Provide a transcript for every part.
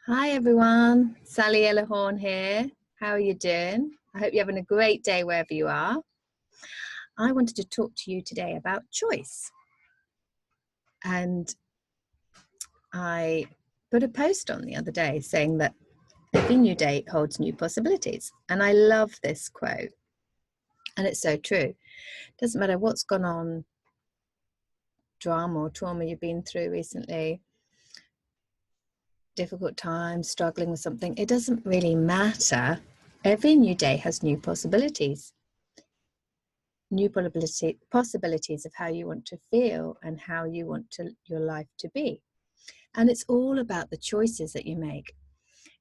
Hi everyone, Sally Ellerhorn here. How are you doing? I hope you're having a great day wherever you are. I wanted to talk to you today about choice. And I put a post on the other day saying that every new day holds new possibilities. And I love this quote. And it's so true. It doesn't matter what's gone on, drama or trauma you've been through recently, difficult times, struggling with something, it doesn't really matter. Every new day has new possibilities. New possibilities of how you want to feel and how you want your life to be. And it's all about the choices that you make.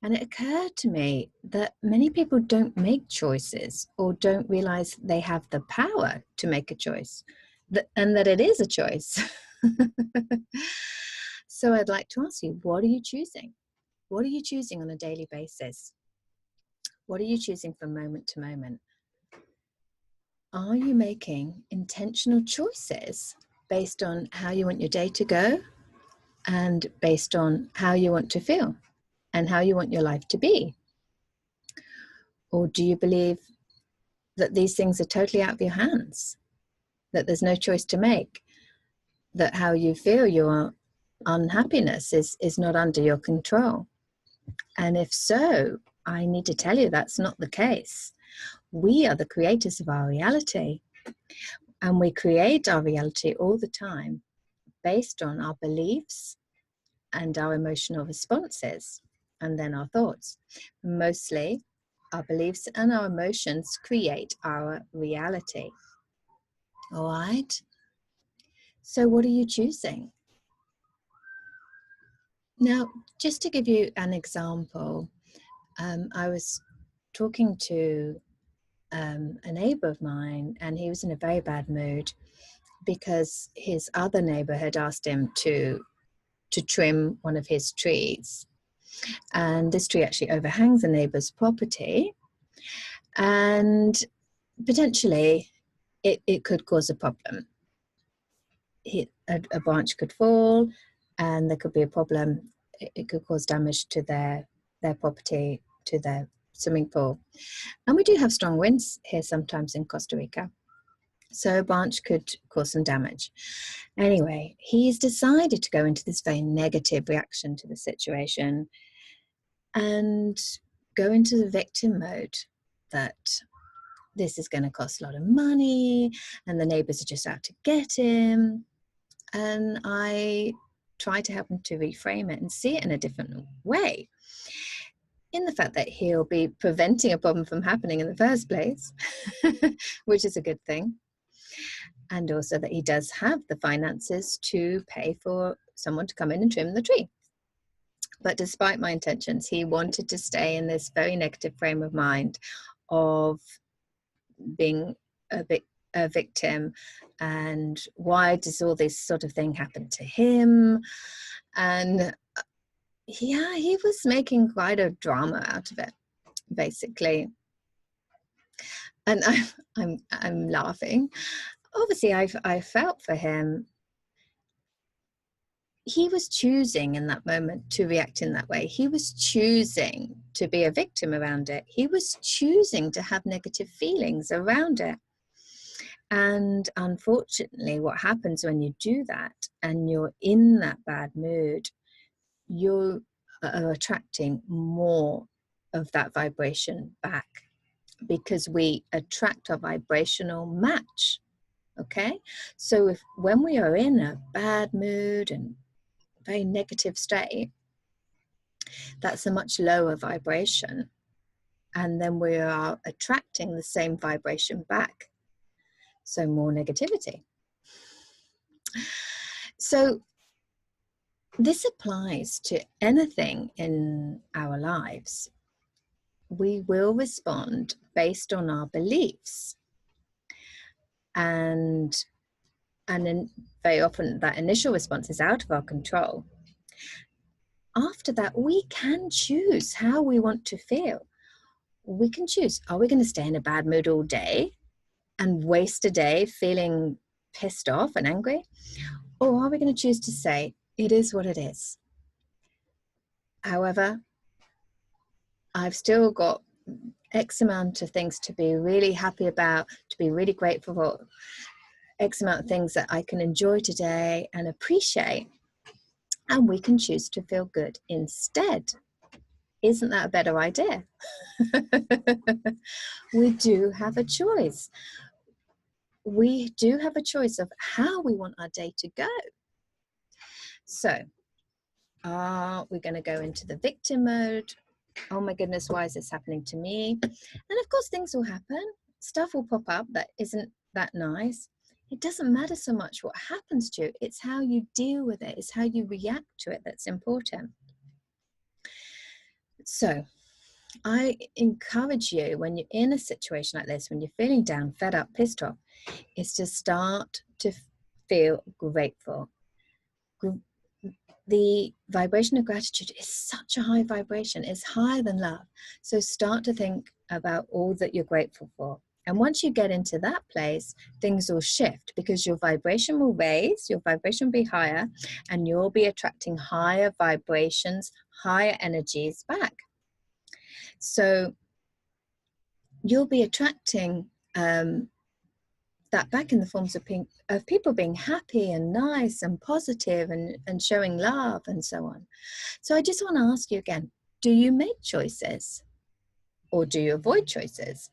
And it occurred to me that many people don't make choices or don't realize they have the power to make a choice, and that it is a choice. So I'd like to ask you, what are you choosing? What are you choosing on a daily basis? What are you choosing from moment to moment? Are you making intentional choices based on how you want your day to go and based on how you want to feel and how you want your life to be? Or do you believe that these things are totally out of your hands, that there's no choice to make, that how you feel your unhappiness is not under your control? And if so, I need to tell you that's not the case. We are the creators of our reality, and we create our reality all the time based on our beliefs and our emotional responses, and then our thoughts. Mostly, our beliefs and our emotions create our reality. All right? So what are you choosing? Now, just to give you an example, I was talking to a neighbor of mine, and he was in a very bad mood because his other neighbor had asked him to trim one of his trees. And this tree actually overhangs a neighbor's property, and potentially it could cause a problem. A branch could fall, and there could be a problem. It could cause damage to their property, to their swimming pool. And we do have strong winds here sometimes in Costa Rica, so a branch could cause some damage. Anyway, he's decided to go into this very negative reaction to the situation and go into the victim mode, that this is going to cost a lot of money and the neighbors are just out to get him. And I try to help him to reframe it and see it in a different way, in the fact that he'll be preventing a problem from happening in the first place, which is a good thing. And also that he does have the finances to pay for someone to come in and trim the tree. But despite my intentions, he wanted to stay in this very negative frame of mind of being a victim, and why does all this sort of thing happen to him? And yeah, he was making quite a drama out of it, basically. And I'm laughing. Obviously, I felt for him. He was choosing in that moment to react in that way. He was choosing to be a victim around it. He was choosing to have negative feelings around it. And unfortunately, what happens when you do that and you're in that bad mood, you are attracting more of that vibration back, because we attract our vibrational match. Okay? So when we are in a bad mood and very negative state, that's a much lower vibration, and then we are attracting the same vibration back, so more negativity. So this applies to anything in our lives. We will respond based on our beliefs, and then very often that initial response is out of our control. After that, we can choose how we want to feel. We can choose, are we going to stay in a bad mood all day and waste a day feeling pissed off and angry? Or are we going to choose to say, it is what it is. However, I've still got X amount of things to be really happy about, to be really grateful for, X amount of things that I can enjoy today and appreciate. And we can choose to feel good instead. Isn't that a better idea? We do have a choice. We do have a choice of how we want our day to go. So, are we going to go into the victim mode? Oh my goodness, why is this happening to me? And of course, things will happen. Stuff will pop up that isn't that nice. It doesn't matter so much what happens to you. It's how you deal with it. It's how you react to it that's important. So I encourage you, when you're in a situation like this, when you're feeling down, fed up, pissed off, is to start to feel grateful. The vibration of gratitude is such a high vibration. It's higher than love. So start to think about all that you're grateful for. And once you get into that place, things will shift because your vibration will raise, your vibration will be higher, and you'll be attracting higher vibrations, higher energies back. So you'll be attracting that back in the forms of people being happy and nice and positive and showing love and so on. So I just want to ask you again, do you make choices or do you avoid choices?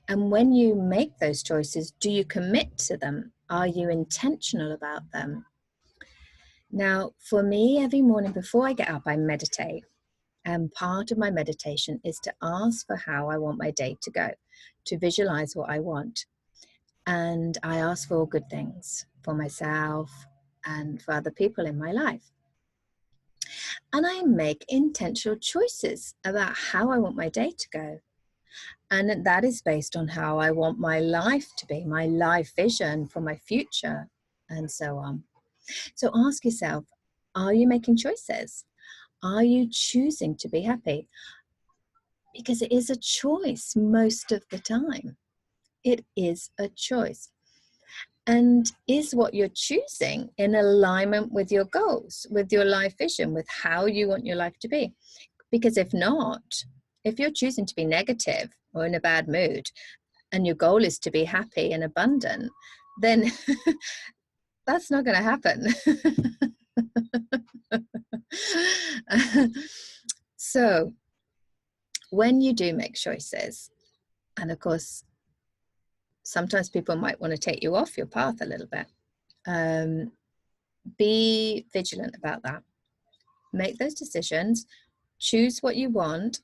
And when you make those choices, do you commit to them? Are you intentional about them? Now, for me, every morning before I get up, I meditate. And part of my meditation is to ask for how I want my day to go, to visualize what I want. And I ask for all good things for myself and for other people in my life. And I make intentional choices about how I want my day to go. And that is based on how I want my life to be, my life vision for my future, and so on. So ask yourself, are you making choices? Are you choosing to be happy? Because it is a choice most of the time. It is a choice. And is what you're choosing in alignment with your goals, with your life vision, with how you want your life to be? Because if not, if you're choosing to be negative or in a bad mood and your goal is to be happy and abundant, then that's not going to happen. So when you do make choices, and of course, sometimes people might want to take you off your path a little bit. Be vigilant about that. Make those decisions. Choose what you want.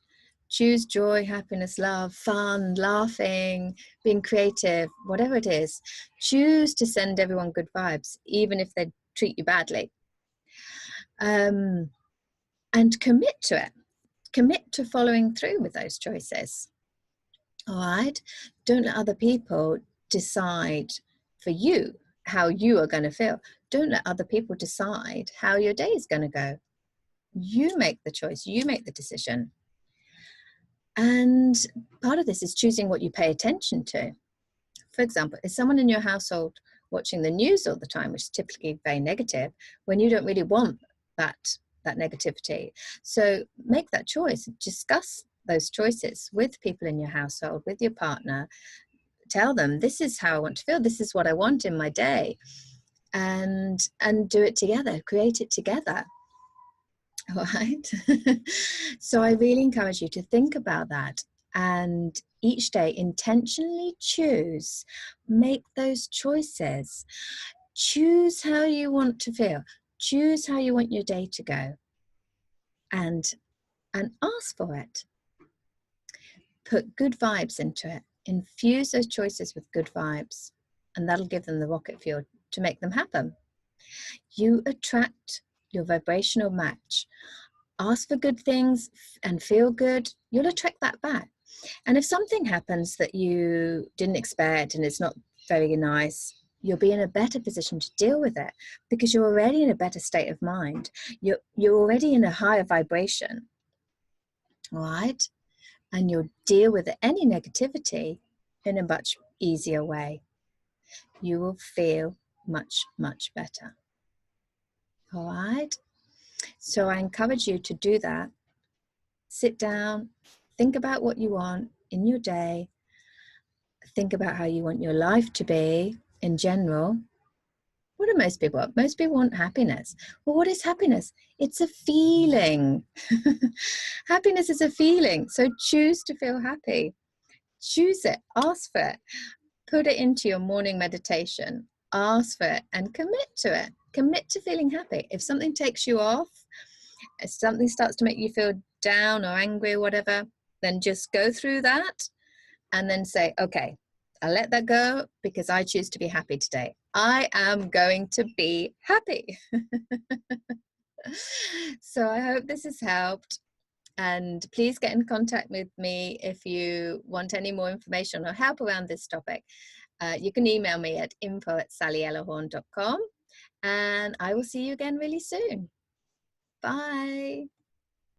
Choose joy, happiness, love, fun, laughing, being creative, whatever it is. Choose to send everyone good vibes, even if they treat you badly. And commit to it. Commit to following through with those choices. All right? Don't let other people decide for you how you are going to feel. Don't let other people decide how your day is going to go. You make the choice. You make the decision. And part of this is choosing what you pay attention to. For example, is someone in your household watching the news all the time, which is typically very negative, when you don't really want that negativity? So make that choice. Discuss those choices with people in your household, with your partner. Tell them, this is how I want to feel. This is what I want in my day. And do it together. Create it together. All right. So I really encourage you to think about that and each day intentionally choose, make those choices, choose how you want to feel, choose how you want your day to go, and ask for it. Put good vibes into it, infuse those choices with good vibes, and that'll give them the rocket fuel to make them happen. You attract your vibrational match. Ask for good things and feel good, you'll attract that back. And if something happens that you didn't expect and it's not very nice, you'll be in a better position to deal with it because you're already in a better state of mind. You're already in a higher vibration, all right? And you'll deal with any negativity in a much easier way. You will feel much, much better, all right? So I encourage you to do that. Sit down, think about what you want in your day. Think about how you want your life to be in general. What do most people want? Most people want happiness. Well, what is happiness? It's a feeling. Happiness is a feeling. So choose to feel happy. Choose it. Ask for it. Put it into your morning meditation. Ask for it and commit to it. Commit to feeling happy. If something takes you off, if something starts to make you feel down or angry or whatever, then just go through that and then say, okay, I'll let that go because I choose to be happy today. I am going to be happy. So I hope this has helped. And please get in contact with me if you want any more information or help around this topic. You can email me at info@sallyellahorn.com, and I will see you again really soon. Bye.